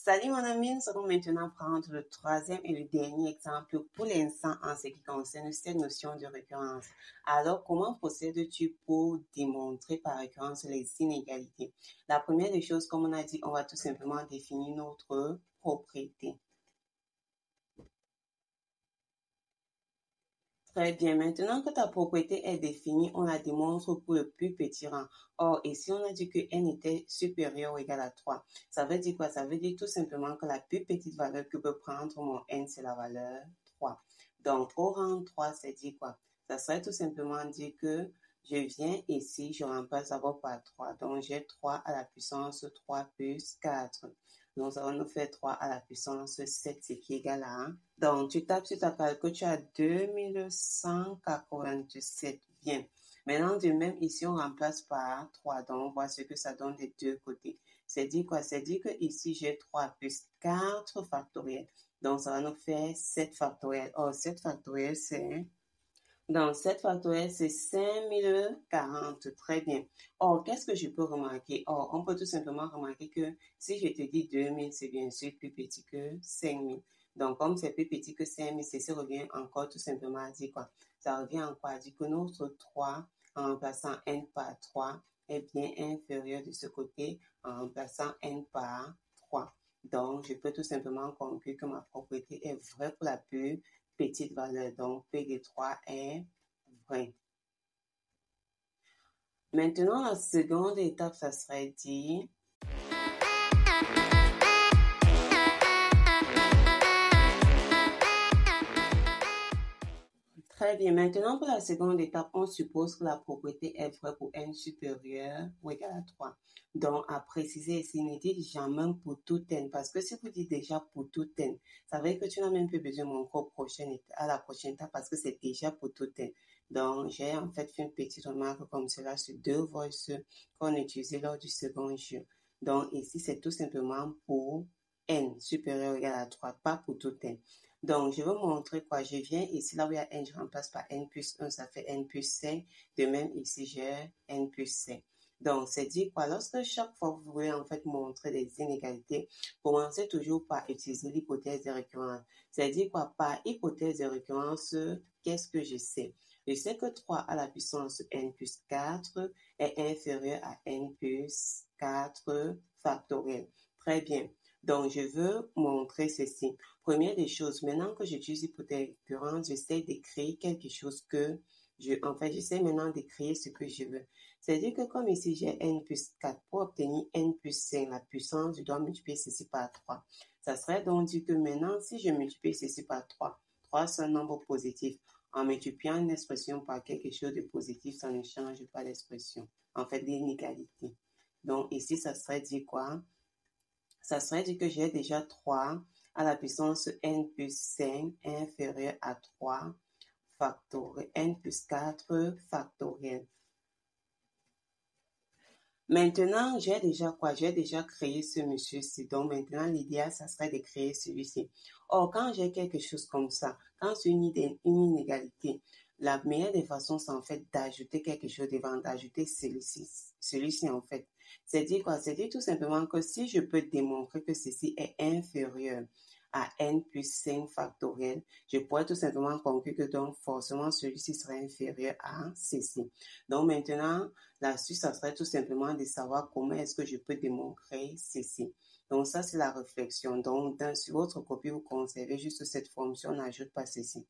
Salut mon ami, nous allons maintenant prendre le troisième et le dernier exemple pour l'instant en ce qui concerne cette notion de récurrence. Alors, comment procèdes-tu pour démontrer par récurrence les inégalités? La première des choses, comme on a dit, on va tout simplement définir notre propriété. Très bien. Maintenant que ta propriété est définie, on la démontre pour le plus petit rang. Or, ici, on a dit que n était supérieur ou égal à 3. Ça veut dire quoi? Ça veut dire tout simplement que la plus petite valeur que peut prendre mon n, c'est la valeur 3. Donc, au rang 3, c'est dit quoi? Ça serait tout simplement dire que je viens ici, je remplace d'abord par 3. Donc, j'ai 3 à la puissance 3 plus 4. Donc, ça va nous faire 3 à la puissance 7, ce qui est égal à 1. Donc, tu tapes sur ta calculatrice, tu as 2147. Bien. Maintenant, de même, ici, on remplace par 3. Donc, on voit ce que ça donne des deux côtés. C'est dit quoi? C'est dit que ici, j'ai 3 plus 4 factoriel. Donc, ça va nous faire 7 factoriel. Or, 7 factoriel, c'est... Donc, 7 factoriel, c'est 5040. Très bien. Or, qu'est-ce que je peux remarquer? Or, on peut tout simplement remarquer que si je te dis 2000, c'est bien sûr plus petit que 5000. Donc, comme c'est plus petit que 5000, ceci revient encore tout simplement à dire quoi? Ça revient encore à dire que notre 3, en remplaçant n par 3, est bien inférieur de ce côté en remplaçant n par 3. Donc, je peux tout simplement conclure que ma propriété est vraie pour la plus petite valeur. Donc, P de 3 est vrai. Maintenant, la seconde étape, ça serait dit... Très bien. Maintenant, pour la seconde étape, on suppose que la propriété est vraie pour n supérieur ou égal à 3. Donc, à préciser ici, ne dites jamais pour tout n, parce que si vous dites déjà pour tout n, ça veut dire que tu n'as même plus besoin de mon cours à la prochaine étape parce que c'est déjà pour tout n. Donc, j'ai en fait fait une petite remarque comme cela sur deux voices qu'on utilisait lors du second jeu. Donc, ici, c'est tout simplement pour n supérieur ou égal à 3, pas pour tout n. Donc, je vais montrer quoi. Je viens ici, là où il y a n, je remplace par n plus 1, ça fait n plus 5. De même, ici, j'ai n plus 5. Donc, c'est dit quoi? Lorsque chaque fois vous voulez en fait montrer des inégalités, commencez toujours par utiliser l'hypothèse de récurrence. C'est dit quoi? Par hypothèse de récurrence, qu'est-ce que je sais? Je sais que 3 à la puissance n plus 4 est inférieur à n plus 4 factoriel. Très bien. Donc, je veux montrer ceci. Première des choses, maintenant que j'utilise l'hypothèse de récurrence, j'essaie de créer quelque chose que j'essaie maintenant de créer ce que je veux. C'est-à-dire que comme ici, j'ai n plus 4, pour obtenir n plus 5, la puissance, je dois multiplier ceci par 3. Ça serait donc dit que maintenant, si je multiplie ceci par 3, 3 c'est un nombre positif. En multipliant une expression par quelque chose de positif, ça ne change pas l'expression. En fait, l'inégalité. Donc ici, ça serait dit quoi? Ça serait dit que j'ai déjà 3 à la puissance n plus 5 inférieur à 3 factoriel, n plus 4 factoriel. Maintenant, j'ai déjà quoi? J'ai déjà créé ce monsieur-ci. Donc, maintenant, l'idéal, ça serait de créer celui-ci. Or, quand j'ai quelque chose comme ça, quand c'est une inégalité, la meilleure des façons, c'est en fait d'ajouter quelque chose devant, d'ajouter celui-ci en fait. C'est dire quoi? C'est dire tout simplement que si je peux démontrer que ceci est inférieur à n plus 5 factoriel, je pourrais tout simplement conclure que donc forcément celui-ci serait inférieur à ceci. Donc maintenant, la suite, ça serait tout simplement de savoir comment est-ce que je peux démontrer ceci. Donc ça, c'est la réflexion. Donc sur votre copie, vous conservez juste cette fonction, on n'ajoute pas ceci.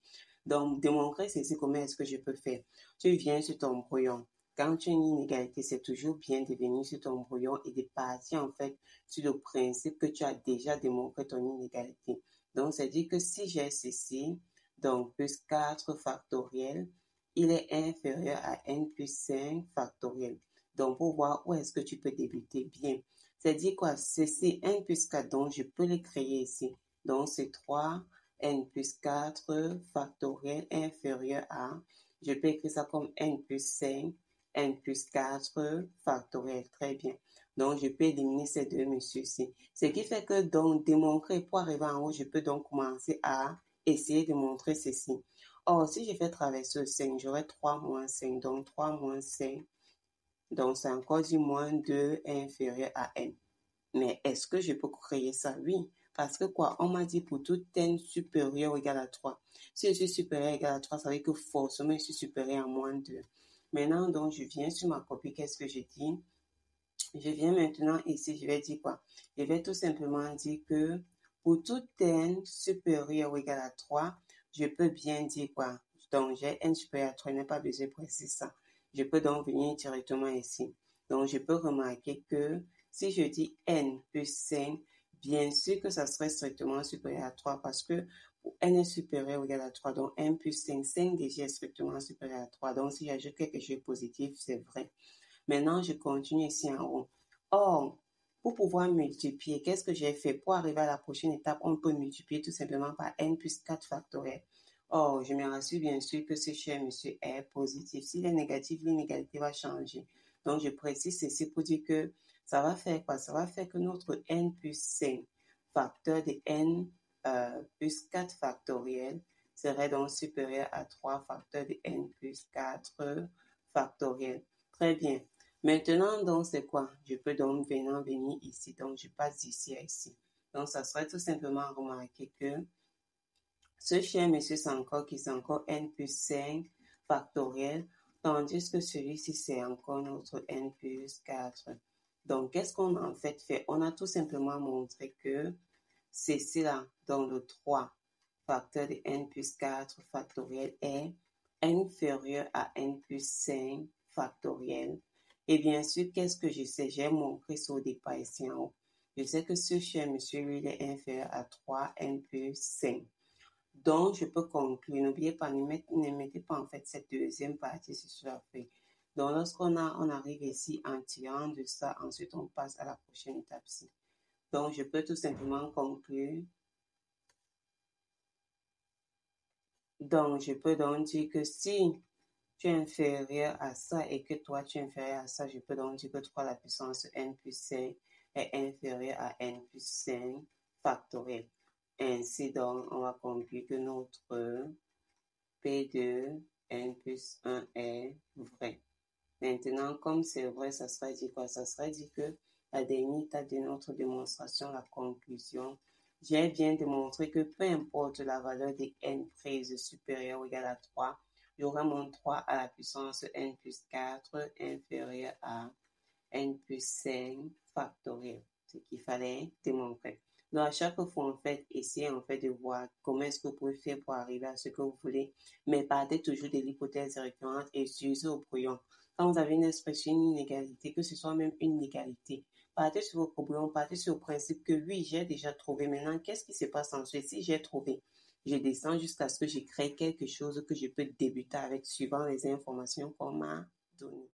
Donc démontrer ceci, comment est-ce que je peux faire? Tu viens sur ton brouillon. Quand tu as une inégalité, c'est toujours bien de venir sur ton brouillon et de partir en fait sur le principe que tu as déjà démontré ton inégalité. Donc, c'est dire que si j'ai ceci, donc plus 4 factoriel, il est inférieur à n plus 5 factoriel. Donc, pour voir où est-ce que tu peux débuter bien. C'est dire quoi? Ceci, n plus 4, donc je peux le créer ici. Donc, c'est 3 n plus 4 factoriel inférieur à, je peux écrire ça comme n plus 5 n plus 4 factoriel. Très bien. Donc, je peux éliminer ces deux messieurs-ci. Ce qui fait que, donc, démontrer pour arriver en haut, je peux donc commencer à essayer de montrer ceci. Or, si je fais traverser le 5, j'aurai 3 moins 5. Donc, 3 moins 5. Donc, c'est encore du moins 2 inférieur à n. Mais est-ce que je peux créer ça? Oui. Parce que quoi? On m'a dit pour tout n supérieur ou égal à 3. Si je suis supérieur ou égal à 3, ça veut dire que forcément je suis supérieur à moins 2. Maintenant, donc, je viens sur ma copie. Qu'est-ce que je dis? Je viens maintenant ici, je vais dire quoi? Je vais tout simplement dire que pour tout n supérieur ou égal à 3, je peux bien dire quoi? Donc, j'ai n supérieur à 3, il n'est pas besoin de préciser ça. Je peux donc venir directement ici. Donc, je peux remarquer que si je dis n plus 5, bien sûr que ça serait strictement supérieur à 3 parce que n est supérieur ou égal à 3, donc n plus 5, 5 déjà est strictement supérieur à 3. Donc, si j'ajoute quelque chose de positif, c'est vrai. Maintenant, je continue ici en haut. Or, pour pouvoir multiplier, qu'est-ce que j'ai fait? Pour arriver à la prochaine étape, on peut multiplier tout simplement par n plus 4 factoriel. Or, je me rassure bien sûr que ce cher monsieur est positif. S'il est négatif, l'inégalité va changer. Donc, je précise ceci pour dire que ça va faire quoi? Ça va faire que notre n plus 5 facteur de n plus 4 factoriel serait donc supérieur à 3 facteurs de n plus 4 factoriel. Très bien. Maintenant, donc, c'est quoi? Je peux donc venir ici. Donc, je passe d'ici à ici. Donc, ça serait tout simplement remarquer que ce cher monsieur, c'est encore n plus 5 factoriel, tandis que celui-ci, c'est encore notre n plus 4. Donc, qu'est-ce qu'on a en fait fait? On a tout simplement montré que ceci là, donc le 3 facteur de n plus 4 factoriel est inférieur à n plus 5 factoriel. Et bien sûr, qu'est-ce que je sais? J'ai montré ça au départ ici en haut. Je sais que ce cher monsieur, lui, il est inférieur à 3n plus 5. Donc, je peux conclure. N'oubliez pas, ne mettez pas en fait cette deuxième partie sur la feuille. Donc, on arrive ici en tirant de ça, ensuite on passe à la prochaine étape-ci. Donc, je peux tout simplement conclure. Donc, je peux donc dire que si tu es inférieur à ça et que toi tu es inférieur à ça, je peux donc dire que 3 à la puissance n plus 5 est inférieur à n plus 5 factoriel. Ainsi donc, on va conclure que notre P de n plus 1 est vrai. Maintenant, comme c'est vrai, ça sera dit quoi? Ça sera dit que la dernière étape de notre démonstration, la conclusion, j'ai bien démontré que peu importe la valeur de n prise supérieure ou égale à 3, j'aurai mon 3 à la puissance n plus 4 inférieur à n plus 5 factoriel, ce qu'il fallait démontrer. Donc, à chaque fois, en fait, essayez en fait de voir comment est-ce que vous pouvez faire pour arriver à ce que vous voulez, mais partez toujours de l'hypothèse récurrente et utilisez au brouillon. Quand vous avez une expression, une inégalité, que ce soit même une égalité, partez sur vos brouillons, partez sur le principe que oui, j'ai déjà trouvé. Maintenant, qu'est-ce qui se passe ensuite? Si j'ai trouvé, je descends jusqu'à ce que j'ai créé quelque chose que je peux débuter avec suivant les informations qu'on m'a données.